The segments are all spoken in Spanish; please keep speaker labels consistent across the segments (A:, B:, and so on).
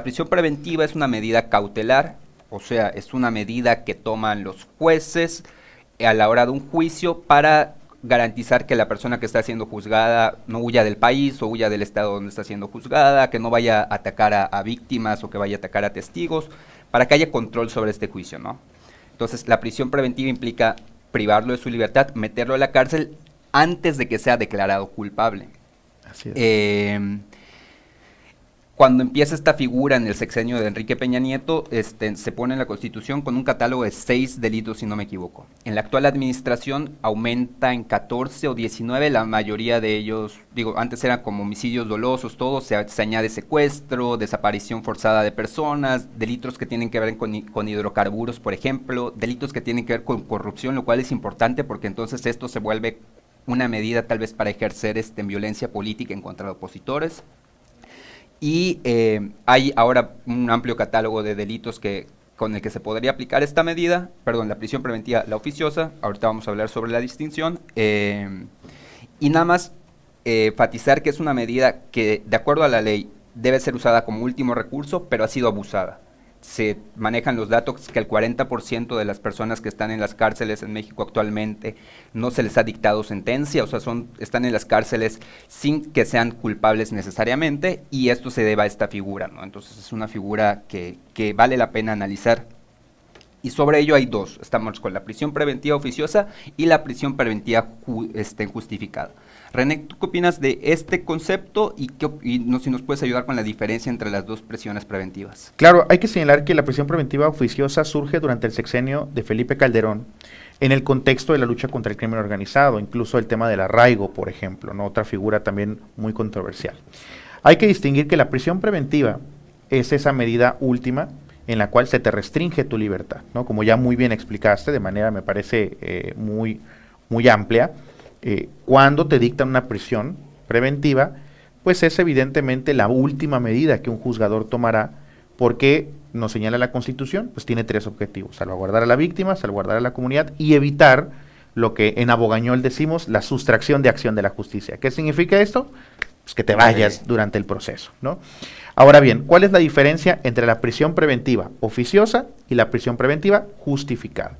A: prisión preventiva es una medida cautelar, o sea, es una medida que toman los jueces a la hora de un juicio para garantizar que la persona que está siendo juzgada no huya del país o huya del estado donde está siendo juzgada, que no vaya a atacar a víctimas o que vaya a atacar a testigos, para que haya control sobre este juicio, ¿no? Entonces, la prisión preventiva implica privarlo de su libertad, meterlo a la cárcel antes de que sea declarado culpable.
B: Así es.
A: Cuando empieza esta figura en el sexenio de Enrique Peña Nieto, se pone en la Constitución con un catálogo de 6 delitos, si no me equivoco. En la actual administración aumenta en 14 o 19, la mayoría de ellos, digo, antes eran como homicidios dolosos, todo, se añade secuestro, desaparición forzada de personas, delitos que tienen que ver con hidrocarburos, por ejemplo, delitos que tienen que ver con corrupción, lo cual es importante porque entonces esto se vuelve una medida tal vez para ejercer violencia política en contra de opositores. Y hay ahora un amplio catálogo de delitos con el que se podría aplicar esta medida, perdón, la prisión preventiva, la oficiosa, ahorita vamos a hablar sobre la distinción, y nada más enfatizar que es una medida que, de acuerdo a la ley, debe ser usada como último recurso, pero ha sido abusada. Se manejan los datos que el 40% de las personas que están en las cárceles en México actualmente no se les ha dictado sentencia, o sea, están en las cárceles sin que sean culpables necesariamente, y esto se debe a esta figura, ¿no? Entonces es una figura que vale la pena analizar. Y sobre ello hay dos, estamos con la prisión preventiva oficiosa y la prisión preventiva justificada. René, ¿tú qué opinas de este concepto y si nos puedes ayudar con la diferencia entre las dos prisiones preventivas?
B: Claro, hay que señalar que la prisión preventiva oficiosa surge durante el sexenio de Felipe Calderón en el contexto de la lucha contra el crimen organizado, incluso el tema del arraigo, por ejemplo, ¿no? Otra figura también muy controversial. Hay que distinguir que la prisión preventiva es esa medida última en la cual se te restringe tu libertad, ¿no? Como ya muy bien explicaste, de manera me parece muy amplia. Cuando te dictan una prisión preventiva, pues es evidentemente la última medida que un juzgador tomará, porque nos señala la Constitución, pues tiene 3 objetivos: salvaguardar a la víctima, salvaguardar a la comunidad y evitar lo que en abogañol decimos la sustracción de acción de la justicia. ¿Qué significa esto? Pues que te vayas durante el proceso, ¿no? Ahora bien, ¿cuál es la diferencia entre la prisión preventiva oficiosa y la prisión preventiva justificada?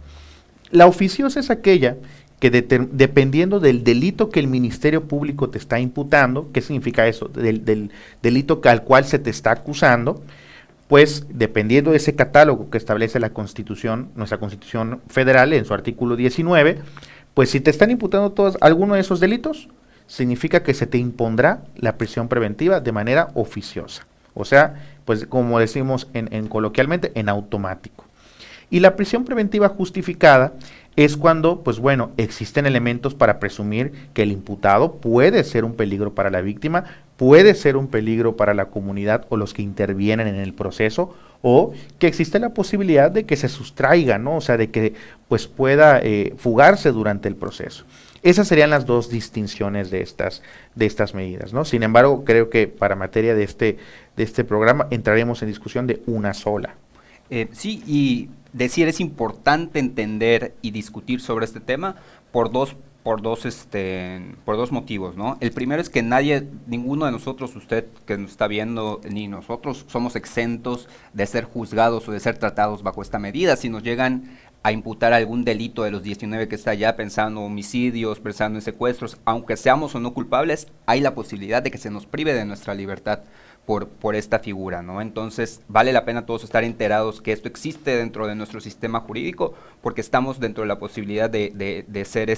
B: La oficiosa es aquella que dependiendo del delito que el Ministerio Público te está imputando, ¿qué significa eso? Del delito al cual se te está acusando, pues dependiendo de ese catálogo que establece la Constitución, nuestra Constitución Federal en su artículo 19, pues si te están imputando alguno de esos delitos, significa que se te impondrá la prisión preventiva de manera oficiosa. O sea, pues como decimos coloquialmente, en automático. Y la prisión preventiva justificada es cuando, pues bueno, existen elementos para presumir que el imputado puede ser un peligro para la víctima, puede ser un peligro para la comunidad o los que intervienen en el proceso, o que existe la posibilidad de que se sustraiga, ¿no? O sea, de que pues pueda fugarse durante el proceso. Esas serían las dos distinciones de estas medidas, ¿no? Sin embargo, creo que para materia de este programa entraremos en discusión de una sola.
A: Sí, y decir, es importante entender y discutir sobre este tema por dos motivos, ¿no? El primero es que ninguno de nosotros, usted que nos está viendo, ni nosotros somos exentos de ser juzgados o de ser tratados bajo esta medida. Si nos llegan a imputar algún delito de los 19 que está allá, pensando en homicidios, pensando en secuestros, aunque seamos o no culpables, hay la posibilidad de que se nos prive de nuestra libertad por esta figura, ¿no? Entonces, vale la pena todos estar enterados que esto existe dentro de nuestro sistema jurídico, porque estamos dentro de la posibilidad de ser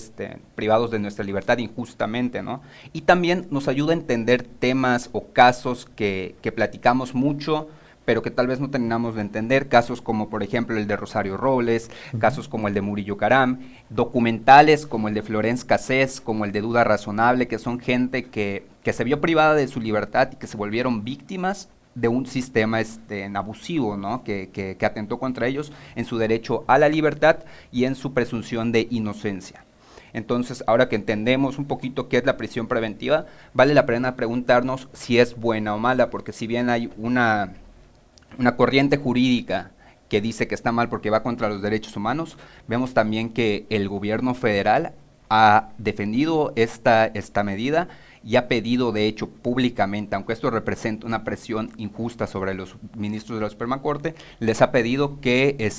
A: privados de nuestra libertad injustamente, ¿no? Y también nos ayuda a entender temas o casos que platicamos mucho, pero que tal vez no terminamos de entender, casos como por ejemplo el de Rosario Robles, casos como el de Murillo Karam, documentales como el de Florence Cassés, como el de Duda Razonable, que son gente que se vio privada de su libertad y que se volvieron víctimas de un sistema abusivo, ¿no? que atentó contra ellos en su derecho a la libertad y en su presunción de inocencia. Entonces, ahora que entendemos un poquito qué es la prisión preventiva, vale la pena preguntarnos si es buena o mala, porque si bien hay una corriente jurídica que dice que está mal porque va contra los derechos humanos, vemos también que el gobierno federal ha defendido esta medida y ha pedido, de hecho, públicamente, aunque esto representa una presión injusta sobre los ministros de la Suprema Corte, les ha pedido que,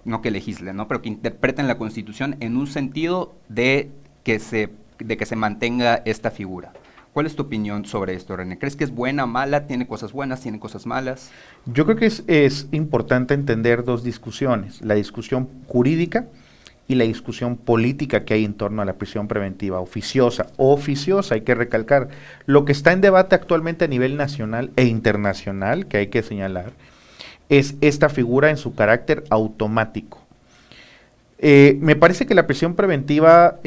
A: no que legislen, ¿no?, pero que interpreten la Constitución en un sentido de que se mantenga esta figura. ¿Cuál es tu opinión sobre esto, René? ¿Crees que es buena, mala? ¿Tiene cosas buenas? ¿Tiene cosas malas?
B: Yo creo que es importante entender dos discusiones, la discusión jurídica y la discusión política que hay en torno a la prisión preventiva oficiosa. Hay que recalcar. Lo que está en debate actualmente a nivel nacional e internacional, que hay que señalar, es esta figura en su carácter automático. Me parece que la prisión preventiva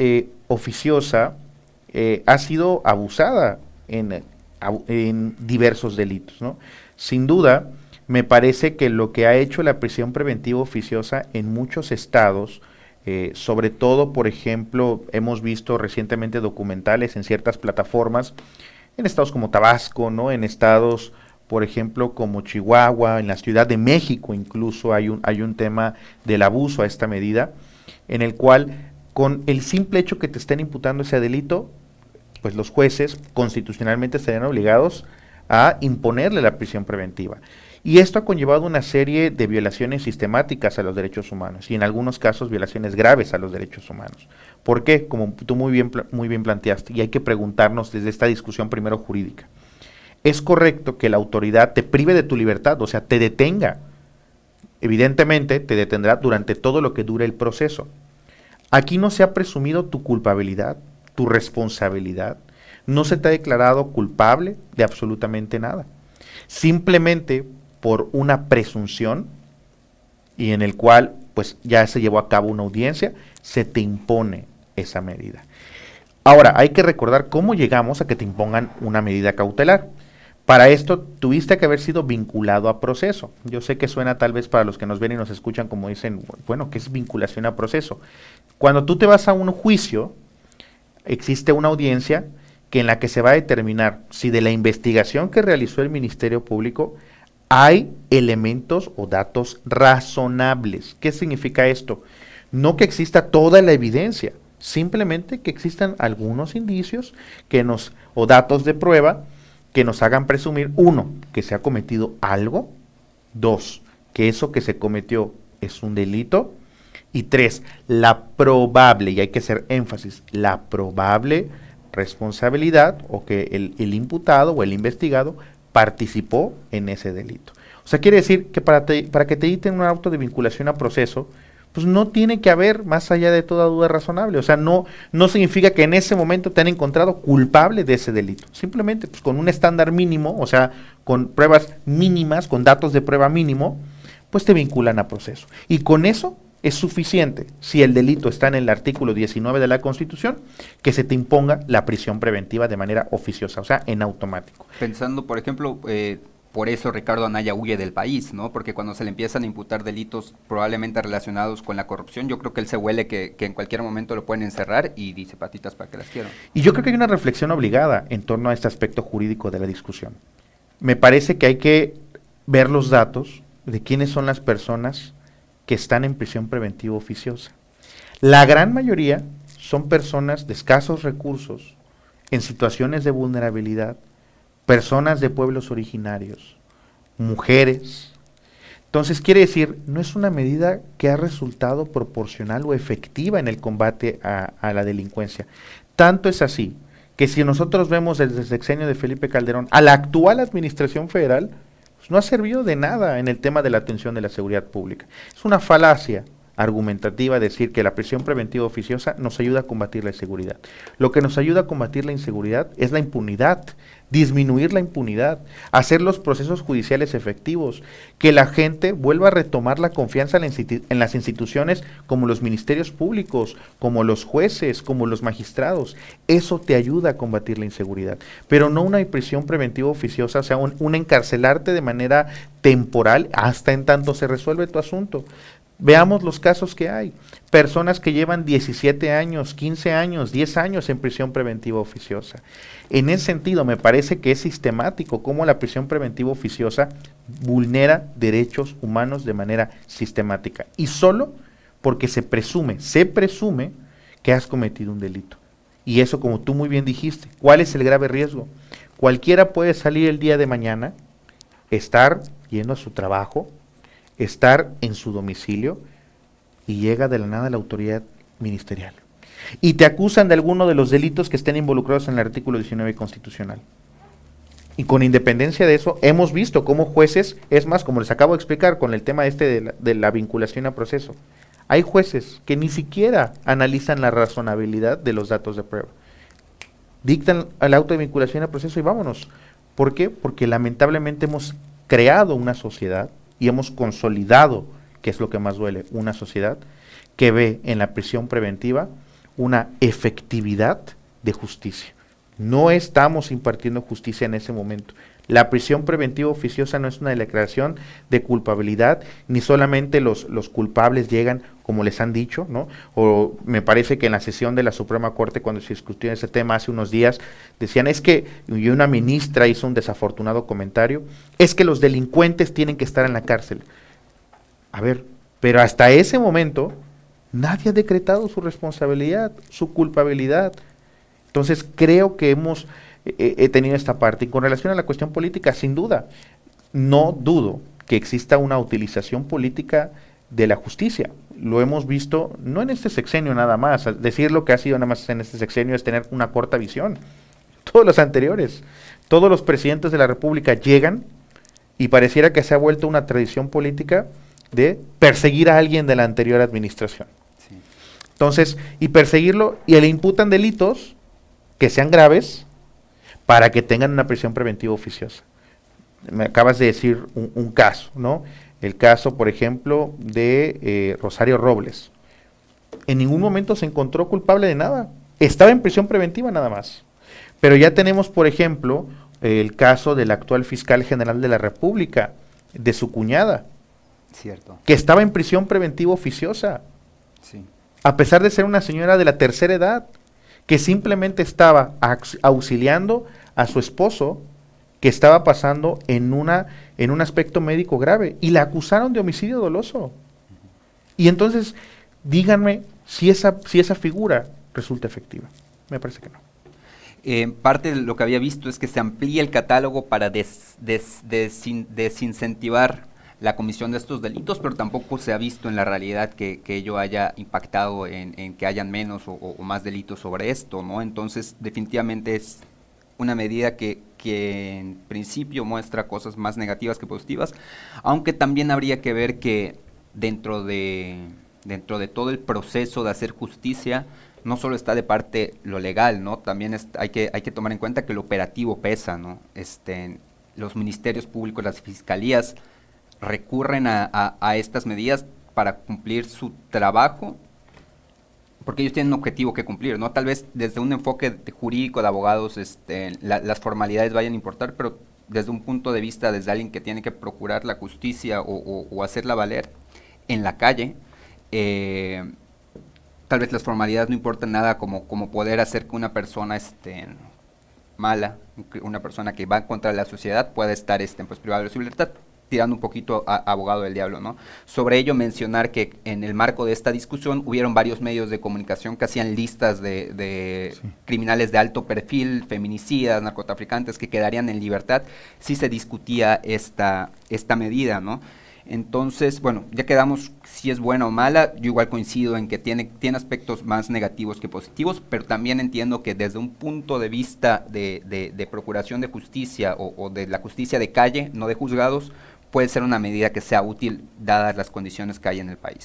B: oficiosa ha sido abusada en diversos delitos, ¿no? Sin duda, me parece que lo que ha hecho la prisión preventiva oficiosa en muchos estados, sobre todo, por ejemplo, hemos visto recientemente documentales en ciertas plataformas, en estados como Tabasco, ¿no?, en estados, por ejemplo, como Chihuahua, en la Ciudad de México incluso hay un tema del abuso a esta medida, en el cual con el simple hecho que te estén imputando ese delito, pues los jueces constitucionalmente estarían obligados a imponerle la prisión preventiva. Y esto ha conllevado una serie de violaciones sistemáticas a los derechos humanos y en algunos casos violaciones graves a los derechos humanos. ¿Por qué? Como tú muy bien planteaste, y hay que preguntarnos desde esta discusión primero jurídica. ¿Es correcto que la autoridad te prive de tu libertad, o sea, te detenga? Evidentemente te detendrá durante todo lo que dure el proceso. Aquí no se ha presumido tu culpabilidad, tu responsabilidad, no se te ha declarado culpable de absolutamente nada. Simplemente por una presunción y en el cual pues ya se llevó a cabo una audiencia, se te impone esa medida. Ahora, hay que recordar cómo llegamos a que te impongan una medida cautelar. Para esto tuviste que haber sido vinculado a proceso. Yo sé que suena tal vez para los que nos ven y nos escuchan como dicen, bueno, ¿qué es vinculación a proceso? Cuando tú te vas a un juicio, existe una audiencia en la que se va a determinar si de la investigación que realizó el Ministerio Público hay elementos o datos razonables. ¿Qué significa esto? No que exista toda la evidencia, simplemente que existan algunos indicios o datos de prueba que nos hagan presumir, uno, que se ha cometido algo, dos, que eso que se cometió es un delito, y tres, la probable, y hay que hacer énfasis, la probable responsabilidad o que el imputado o el investigado participó en ese delito. O sea, quiere decir que para que te dicten un auto de vinculación a proceso, pues no tiene que haber más allá de toda duda razonable. O sea, no significa que en ese momento te han encontrado culpable de ese delito. Simplemente pues, con un estándar mínimo, o sea, con pruebas mínimas, con datos de prueba mínimo, pues te vinculan a proceso. Y con eso es suficiente, si el delito está en el artículo 19 de la Constitución, que se te imponga la prisión preventiva de manera oficiosa, o sea, en automático.
A: Pensando, por ejemplo, por eso Ricardo Anaya huye del país, ¿no? Porque cuando se le empiezan a imputar delitos probablemente relacionados con la corrupción, yo creo que él se huele que en cualquier momento lo pueden encerrar y dice, patitas para que las quiero.
B: Y yo creo que hay una reflexión obligada en torno a este aspecto jurídico de la discusión. Me parece que hay que ver los datos de quiénes son las personas que están en prisión preventiva oficiosa. La gran mayoría son personas de escasos recursos, en situaciones de vulnerabilidad, personas de pueblos originarios, mujeres. Entonces, quiere decir, no es una medida que ha resultado proporcional o efectiva en el combate a la delincuencia. Tanto es así, que si nosotros vemos desde el sexenio de Felipe Calderón a la actual administración federal, pues no ha servido de nada en el tema de la atención de la seguridad pública. Es una falacia argumentativa decir que la prisión preventiva oficiosa nos ayuda a combatir la inseguridad. Lo que nos ayuda a combatir la inseguridad es la impunidad, disminuir la impunidad, hacer los procesos judiciales efectivos, que la gente vuelva a retomar la confianza en las instituciones como los ministerios públicos, como los jueces, como los magistrados. Eso te ayuda a combatir la inseguridad, pero no una prisión preventiva oficiosa, o sea, un encarcelarte de manera temporal hasta en tanto se resuelve tu asunto. Veamos los casos que hay. Personas que llevan 17 años, 15 años, 10 años en prisión preventiva oficiosa. En ese sentido, me parece que es sistemático cómo la prisión preventiva oficiosa vulnera derechos humanos de manera sistemática. Y solo porque se presume que has cometido un delito. Y eso, como tú muy bien dijiste, ¿cuál es el grave riesgo? Cualquiera puede salir el día de mañana, estar yendo a su trabajo, estar en su domicilio y llega de la nada la autoridad ministerial. Y te acusan de alguno de los delitos que estén involucrados en el artículo 19 constitucional. Y con independencia de eso, hemos visto cómo jueces, es más, como les acabo de explicar con el tema de la vinculación a proceso, hay jueces que ni siquiera analizan la razonabilidad de los datos de prueba. Dictan el auto de vinculación a proceso y vámonos. ¿Por qué? Porque lamentablemente hemos creado una sociedad y hemos consolidado, que es lo que más duele, una sociedad que ve en la prisión preventiva una efectividad de justicia. No estamos impartiendo justicia en ese momento. La prisión preventiva oficiosa no es una declaración de culpabilidad, ni solamente los culpables llegan, como les han dicho, ¿no? O me parece que en la sesión de la Suprema Corte, cuando se discutió ese tema hace unos días, decían, es que, y una ministra hizo un desafortunado comentario, es que los delincuentes tienen que estar en la cárcel. A ver, pero hasta ese momento, nadie ha decretado su responsabilidad, su culpabilidad. Entonces creo que hemos tenido esta parte. Y con relación a la cuestión política, sin duda, no dudo que exista una utilización política de la justicia. Lo hemos visto, no en este sexenio nada más, decir lo que ha sido nada más en este sexenio es tener una corta visión. Todos los anteriores, todos los presidentes de la República llegan y pareciera que se ha vuelto una tradición política de perseguir a alguien de la anterior administración. Sí. Entonces, y perseguirlo, y le imputan delitos que sean graves para que tengan una prisión preventiva oficiosa. Me acabas de decir un caso, ¿no? El caso, por ejemplo, de Rosario Robles. En ningún momento se encontró culpable de nada. Estaba en prisión preventiva nada más. Pero ya tenemos, por ejemplo, el caso del actual fiscal general de la República, de su cuñada,
A: cierto,
B: que estaba en prisión preventiva oficiosa.
A: Sí.
B: A pesar de ser una señora de la tercera edad, que simplemente estaba auxiliando a su esposo que estaba pasando en un aspecto médico grave y la acusaron de homicidio doloso. Y entonces, díganme si esa figura resulta efectiva. Me parece que no.
A: Parte de lo que había visto es que se amplía el catálogo para desincentivar la comisión de estos delitos, pero tampoco se ha visto en la realidad que ello haya impactado en que hayan menos o más delitos sobre esto, ¿no? Entonces, definitivamente es una medida que en principio muestra cosas más negativas que positivas, aunque también habría que ver que dentro de todo el proceso de hacer justicia, no solo está de parte lo legal, ¿no? También hay que tomar en cuenta que el operativo pesa, ¿no? Los ministerios públicos, las fiscalías, recurren a estas medidas para cumplir su trabajo, porque ellos tienen un objetivo que cumplir, ¿no? Tal vez desde un enfoque jurídico de abogados las formalidades vayan a importar, pero desde un punto de vista, desde alguien que tiene que procurar la justicia o hacerla valer en la calle, tal vez las formalidades no importan nada como poder hacer que una persona mala, una persona que va contra la sociedad pueda estar pues, privada de su libertad, tirando un poquito a abogado del diablo, ¿no? Sobre ello mencionar que en el marco de esta discusión hubieron varios medios de comunicación que hacían listas de sí, criminales de alto perfil, feminicidas, narcotraficantes que quedarían en libertad si se discutía esta medida, ¿no? Entonces, bueno, ya quedamos si es buena o mala. Yo igual coincido en que tiene aspectos más negativos que positivos, pero también entiendo que desde un punto de vista de procuración de justicia o de la justicia de calle, no de juzgados, puede ser una medida que sea útil dadas las condiciones que hay en el país.